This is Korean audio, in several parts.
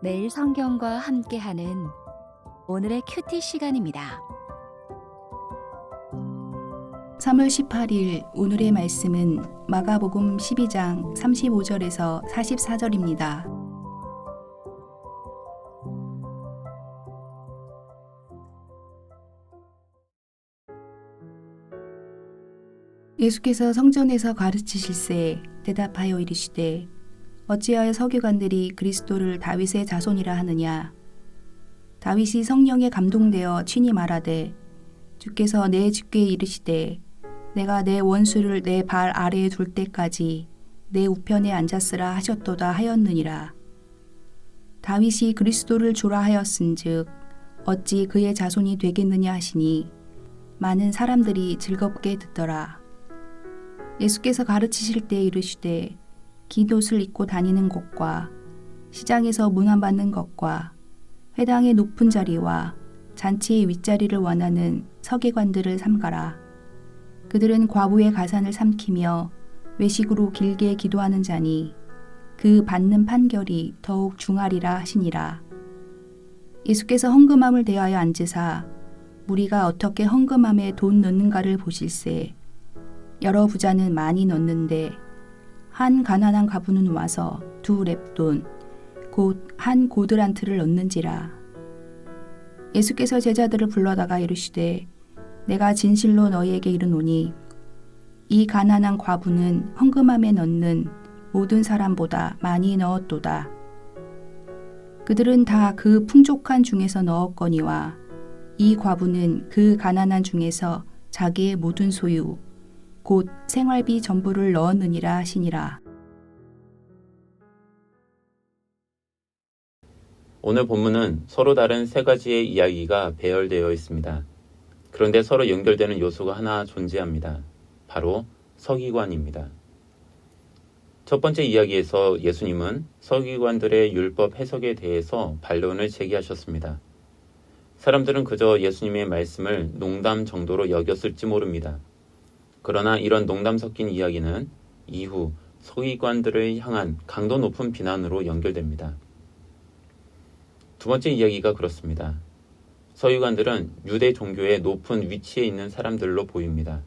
매일 성경과 함께하는 오늘의 큐티 시간입니다. 3월 18일 오늘의 말씀은 마가복음 12장 35절에서 44절입니다. 예수께서 성전에서 가르치실새 대답하여 이르시되 어찌하여 서기관들이 그리스도를 다윗의 자손이라 하느냐. 다윗이 성령에 감동되어 친히 말하되 주께서 내 주께 이르시되 내가 내 원수를 내 발 아래에 둘 때까지 내 우편에 앉았으라 하셨도다 하였느니라. 다윗이 그리스도를 주라 하였은즉 어찌 그의 자손이 되겠느냐 하시니 많은 사람들이 즐겁게 듣더라. 예수께서 가르치실 때 이르시되 긴 옷을 입고 다니는 것과 시장에서 문안받는 것과 회당의 높은 자리와 잔치의 윗자리를 원하는 서기관들을 삼가라. 그들은 과부의 가산을 삼키며 외식으로 길게 기도하는 자니 그 받는 판결이 더욱 중하리라 하시니라. 예수께서 헌금함을 대하여 앉으사 무리가 어떻게 헌금함에 돈 넣는가를 보실세 여러 부자는 많이 넣는데 한 가난한 과부는 와서 2렙돈 곧 한 고드란트를 넣는지라. 예수께서 제자들을 불러다가 이르시되 내가 진실로 너희에게 이르노니 이 가난한 과부는 헌금함에 넣는 모든 사람보다 많이 넣었도다. 그들은 다 그 풍족한 중에서 넣었거니와 이 과부는 그 가난한 중에서 자기의 모든 소유 곧 생활비 전부를 넣었느니라 하시니라. 오늘 본문은 서로 다른 세 가지의 이야기가 배열되어 있습니다. 그런데 서로 연결되는 요소가 하나 존재합니다. 바로 서기관입니다. 첫 번째 이야기에서 예수님은 서기관들의 율법 해석에 대해서 반론을 제기하셨습니다. 사람들은 그저 예수님의 말씀을 농담 정도로 여겼을지 모릅니다. 그러나 이런 농담 섞인 이야기는 이후 서기관들을 향한 강도 높은 비난으로 연결됩니다. 두 번째 이야기가 그렇습니다. 서기관들은 유대 종교의 높은 위치에 있는 사람들로 보입니다.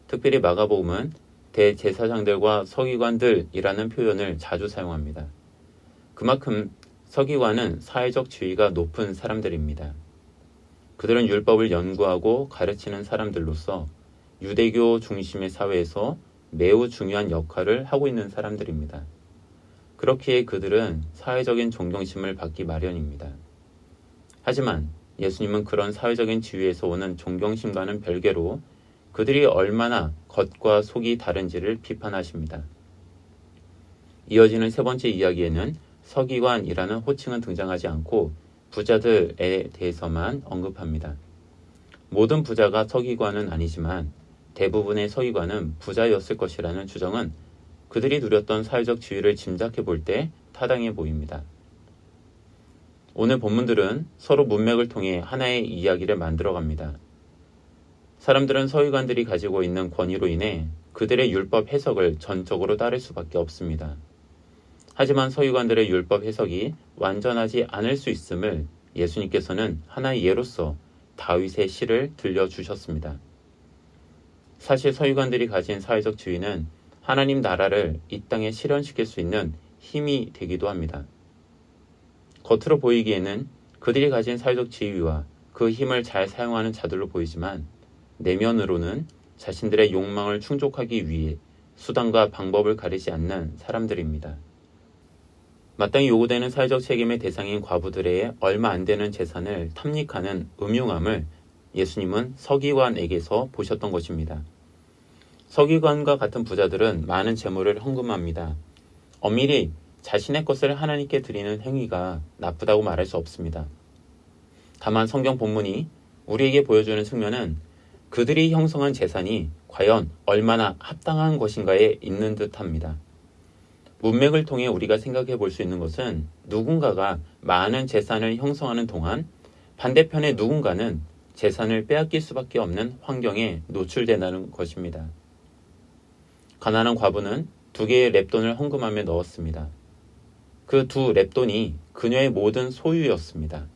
특별히 마가복음은 대제사장들과 서기관들이라는 표현을 자주 사용합니다. 그만큼 서기관은 사회적 지위가 높은 사람들입니다. 그들은 율법을 연구하고 가르치는 사람들로서 유대교 중심의 사회에서 매우 중요한 역할을 하고 있는 사람들입니다. 그렇기에 그들은 사회적인 존경심을 받기 마련입니다. 하지만 예수님은 그런 사회적인 지위에서 오는 존경심과는 별개로 그들이 얼마나 겉과 속이 다른지를 비판하십니다. 이어지는 세 번째 이야기에는 서기관이라는 호칭은 등장하지 않고 부자들에 대해서만 언급합니다. 모든 부자가 서기관은 아니지만 대부분의 서기관은 부자였을 것이라는 주장은 그들이 누렸던 사회적 지위를 짐작해 볼 때 타당해 보입니다. 오늘 본문들은 서로 문맥을 통해 하나의 이야기를 만들어갑니다. 사람들은 서기관들이 가지고 있는 권위로 인해 그들의 율법 해석을 전적으로 따를 수밖에 없습니다. 하지만 서기관들의 율법 해석이 완전하지 않을 수 있음을 예수님께서는 하나의 예로서 다윗의 시를 들려주셨습니다. 사실 서기관들이 가진 사회적 지위는 하나님 나라를 이 땅에 실현시킬 수 있는 힘이 되기도 합니다. 겉으로 보이기에는 그들이 가진 사회적 지위와 그 힘을 잘 사용하는 자들로 보이지만 내면으로는 자신들의 욕망을 충족하기 위해 수단과 방법을 가리지 않는 사람들입니다. 마땅히 요구되는 사회적 책임의 대상인 과부들의 얼마 안 되는 재산을 탐닉하는 음흉함을 예수님은 서기관에게서 보셨던 것입니다. 서기관과 같은 부자들은 많은 재물을 헌금합니다. 엄밀히 자신의 것을 하나님께 드리는 행위가 나쁘다고 말할 수 없습니다. 다만 성경 본문이 우리에게 보여주는 측면은 그들이 형성한 재산이 과연 얼마나 합당한 것인가에 있는 듯합니다. 문맥을 통해 우리가 생각해 볼 수 있는 것은 누군가가 많은 재산을 형성하는 동안 반대편의 누군가는 재산을 빼앗길 수밖에 없는 환경에 노출된다는 것입니다. 가난한 과부는 2개의 렙돈을 헌금함에 넣었습니다. 그 2 렙돈이 그녀의 모든 소유였습니다.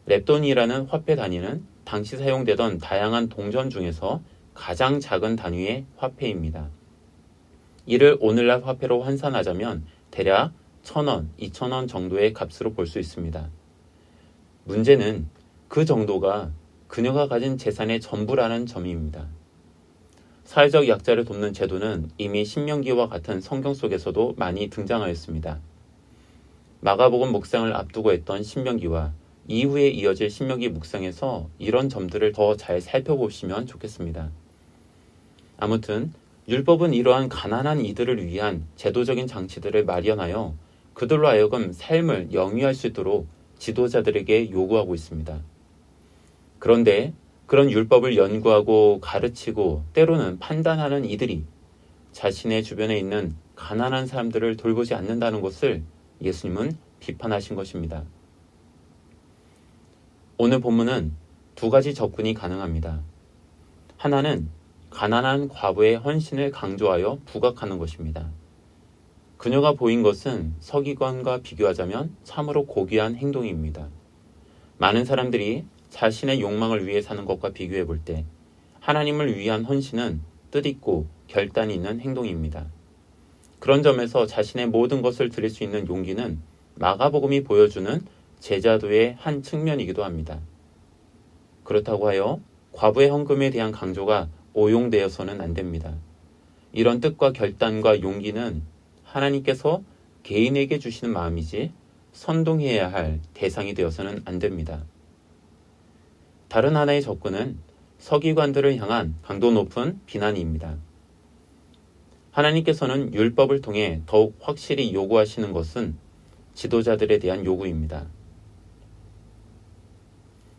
랩돈이라는 화폐 단위는 당시 사용되던 다양한 동전 중에서 가장 작은 단위의 화폐입니다. 이를 오늘날 화폐로 환산하자면 대략 1,000원, 2,000원 정도의 값으로 볼 수 있습니다. 문제는 그 정도가 그녀가 가진 재산의 전부라는 점입니다. 사회적 약자를 돕는 제도는 이미 신명기와 같은 성경 속에서도 많이 등장하였습니다. 마가복음 묵상을 앞두고 했던 신명기와 이후에 이어질 신명기 묵상에서 이런 점들을 더 잘 살펴보시면 좋겠습니다. 아무튼 율법은 이러한 가난한 이들을 위한 제도적인 장치들을 마련하여 그들로 하여금 삶을 영위할 수 있도록 지도자들에게 요구하고 있습니다. 그런데 그런 율법을 연구하고 가르치고 때로는 판단하는 이들이 자신의 주변에 있는 가난한 사람들을 돌보지 않는다는 것을 예수님은 비판하신 것입니다. 오늘 본문은 두 가지 접근이 가능합니다. 하나는 가난한 과부의 헌신을 강조하여 부각하는 것입니다. 그녀가 보인 것은 서기관과 비교하자면 참으로 고귀한 행동입니다. 많은 사람들이 자신의 욕망을 위해 사는 것과 비교해 볼 때 하나님을 위한 헌신은 뜻있고 결단이 있는 행동입니다. 그런 점에서 자신의 모든 것을 드릴 수 있는 용기는 마가복음이 보여주는 제자도의 한 측면이기도 합니다. 그렇다고 하여 과부의 헌금에 대한 강조가 오용되어서는 안 됩니다. 이런 뜻과 결단과 용기는 하나님께서 개인에게 주시는 마음이지 선동해야 할 대상이 되어서는 안 됩니다. 다른 하나의 접근은 서기관들을 향한 강도 높은 비난입니다. 하나님께서는 율법을 통해 더욱 확실히 요구하시는 것은 지도자들에 대한 요구입니다.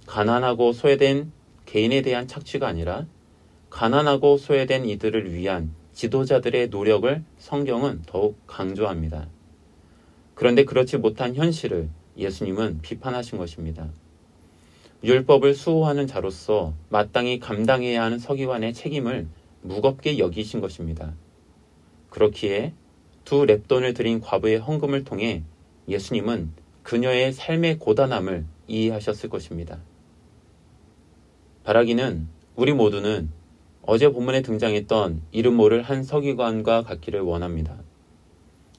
가난하고 소외된 개인에 대한 착취가 아니라 가난하고 소외된 이들을 위한 지도자들의 노력을 성경은 더욱 강조합니다. 그런데 그렇지 못한 현실을 예수님은 비판하신 것입니다. 율법을 수호하는 자로서 마땅히 감당해야 하는 서기관의 책임을 무겁게 여기신 것입니다. 그렇기에 두 렙돈을 드린 과부의 헌금을 통해 예수님은 그녀의 삶의 고단함을 이해하셨을 것입니다. 바라기는 우리 모두는 어제 본문에 등장했던 이름 모를 한 서기관과 같기를 원합니다.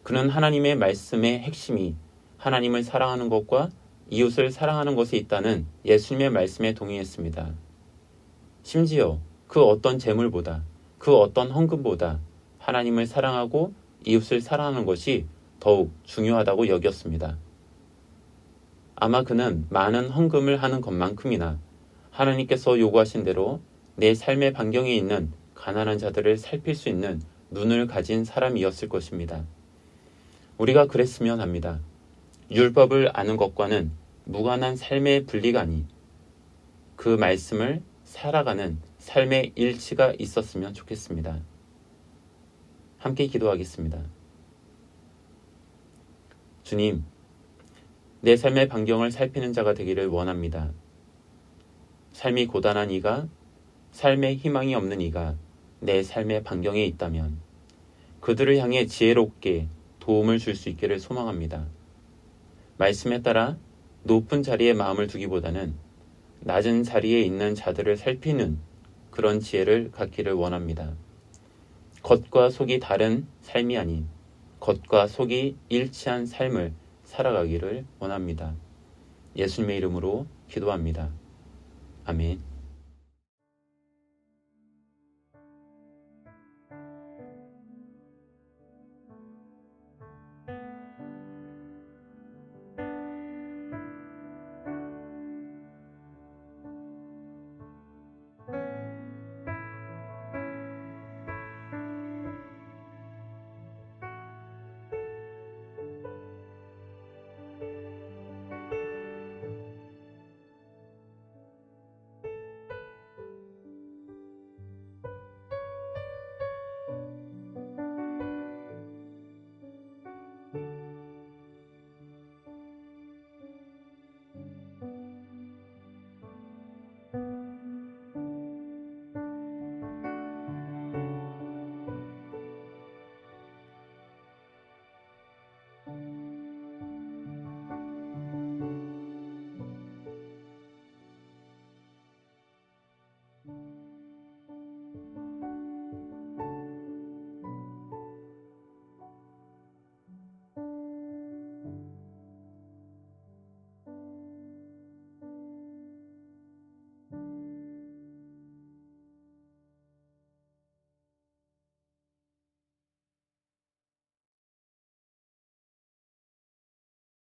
그는 하나님의 말씀의 핵심이 하나님을 사랑하는 것과 이웃을 사랑하는 것에 있다는 예수님의 말씀에 동의했습니다. 심지어 그 어떤 재물보다, 그 어떤 헌금보다 하나님을 사랑하고 이웃을 사랑하는 것이 더욱 중요하다고 여겼습니다. 아마 그는 많은 헌금을 하는 것만큼이나 하나님께서 요구하신 대로 내 삶의 반경에 있는 가난한 자들을 살필 수 있는 눈을 가진 사람이었을 것입니다. 우리가 그랬으면 합니다. 율법을 아는 것과는 무관한 삶의 분리가 아닌 그 말씀을 살아가는 삶의 일치가 있었으면 좋겠습니다. 함께 기도하겠습니다. 주님, 내 삶의 반경을 살피는 자가 되기를 원합니다. 삶이 고단한 이가, 삶의 희망이 없는 이가 내 삶의 반경에 있다면 그들을 향해 지혜롭게 도움을 줄 수 있기를 소망합니다. 말씀에 따라 높은 자리에 마음을 두기보다는 낮은 자리에 있는 자들을 살피는 그런 지혜를 갖기를 원합니다. 겉과 속이 다른 삶이 아닌 겉과 속이 일치한 삶을 살아가기를 원합니다. 예수님의 이름으로 기도합니다. 아멘.